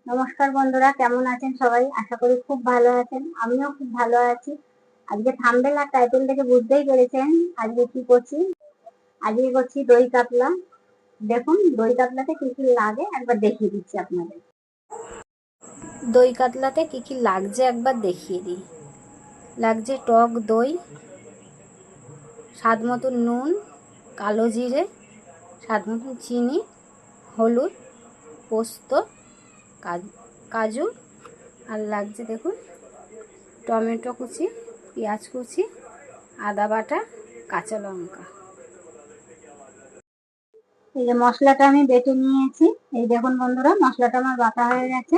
নমস্কার বন্ধুরা, কেমন আছেন সবাই? আশা করি খুব ভালো আছেন। আমিও খুব ভালো আছি। আজকে থাম্বনেল আর টাইটেল থেকে বুঝতেই পেরেছেন আজকে কি করছি। আজকে করছি দই কাতলা। দেখুন দই কাতলাতে কি কি লাগে একবার দেখিয়ে দিচ্ছি আপনাদের। দই কাতলাতে কি কি লাগছে একবার দেখিয়ে দিই। লাগছে টক দই, স্বাদ মতো নুন, কালো জিরে, স্বাদ মতো চিনি, হলুদ, পোস্ত, কাজু, আর লাগছে দেখুন টমেটো কুচি, পেঁয়াজ কুচি, আদা বাটা, কাঁচা লঙ্কা। এই যে মশলাটা আমি বেটে নিয়েছি। এই দেখুন বন্ধুরা, মশলাটা আমার বাটা হয়ে গেছে।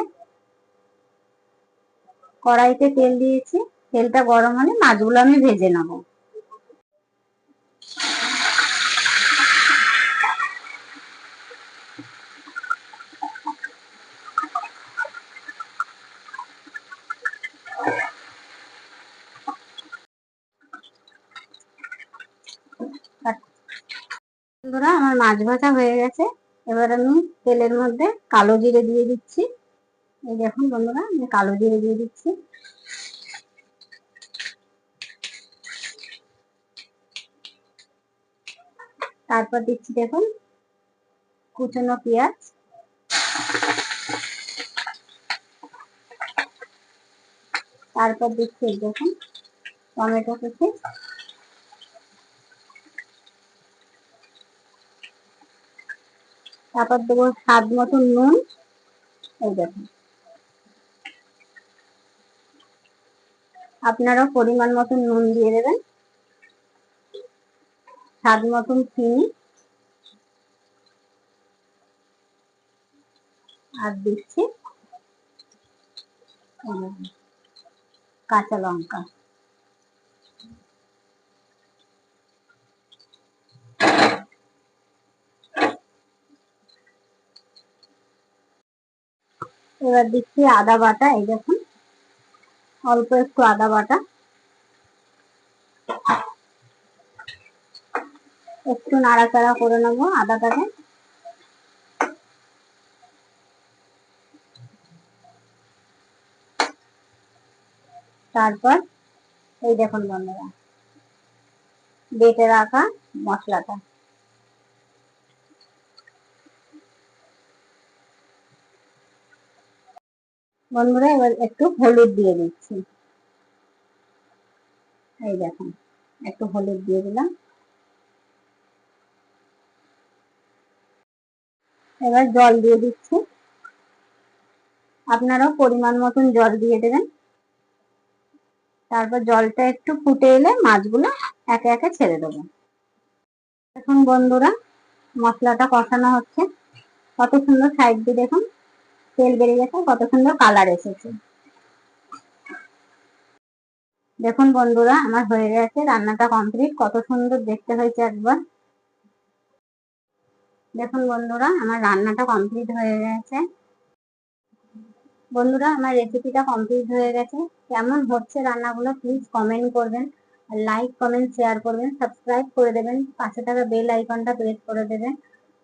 কড়াইতে তেল দিয়েছি, তেলটা গরম হলে মাছগুলো আমি ভেজে নেবো। বন্ধুরা, আমার মাছ ভাজা হয়ে গেছে। এবার আমি তেলের মধ্যে কালো জিরে দিয়ে দিচ্ছি। এই দেখুন বন্ধুরা, আমি কালো জিরে দিয়ে দিচ্ছি। তারপর দিচ্ছি দেখুন কুচনো পেঁয়াজ, তারপর দিচ্ছি দেখুন টমেটো কুচি, তারপর দেবো স্বাদ মতো নুন। এই দেখুন, আপনারাও পরিমাণ মতো নুন দিয়ে দেবেন, স্বাদ মতন চিনি, আর দিচ্ছি কাঁচা লঙ্কা। এবার দিচ্ছি আদা বাটা। এই দেখুন অল্প একটু আদা বাটা, একটু নাড়াচাড়া করে নেবো আদাটাকে। তারপর এই দেখুন বন্ধুরা, বেটে রাখা মশলাটা। বন্ধুরা, এবার একটু হলুদ দিয়ে দিচ্ছি। এই দেখুন একটু হলুদ দিয়ে দিলাম। এবার জল দিয়ে দিচ্ছি, আপনারাও পরিমাণ মতন জল দিয়ে দেবেন। তারপর জলটা একটু ফুটে এলে মাছগুলো একে একে ছেড়ে দেবো। এখন বন্ধুরা মশলাটা কষানো হচ্ছে। কত সুন্দর সাইড দিয়ে দেখুন তেল বেরিয়ে গেছে, কত সুন্দর কালার এসেছে। দেখুন বন্ধুরা, আমার হয়ে গেছে, রান্নাটা কমপ্লিট। কত সুন্দর দেখতে হয়েছে একবার দেখুন বন্ধুরা, আমার রান্নাটা কমপ্লিট হয়ে গেছে। বন্ধুরা, আমার রেসিপিটা কমপ্লিট হয়ে গেছে। কেমন হচ্ছে রান্নাগুলো প্লিজ কমেন্ট করবেন, লাইক কমেন্ট শেয়ার করবেন, সাবস্ক্রাইব করে দেবেন, পাশে থাকা বেল আইকনটা প্রেস করে দেবেন।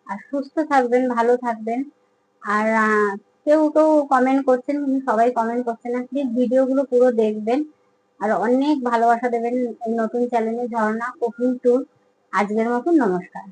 আর সুস্থ থাকবেন, ভালো থাকবেন। আর কেউ কেউ কমেন্ট করছেন, কিন্তু সবাই কমেন্ট করছেন না। প্লিজ ভিডিওগুলো পুরো দেখবেন আর অনেক ভালোবাসা দেবেন এই নতুন চ্যানেলে ঝর্ণা কুকিং ট্যুর। আজকের মতন নমস্কার।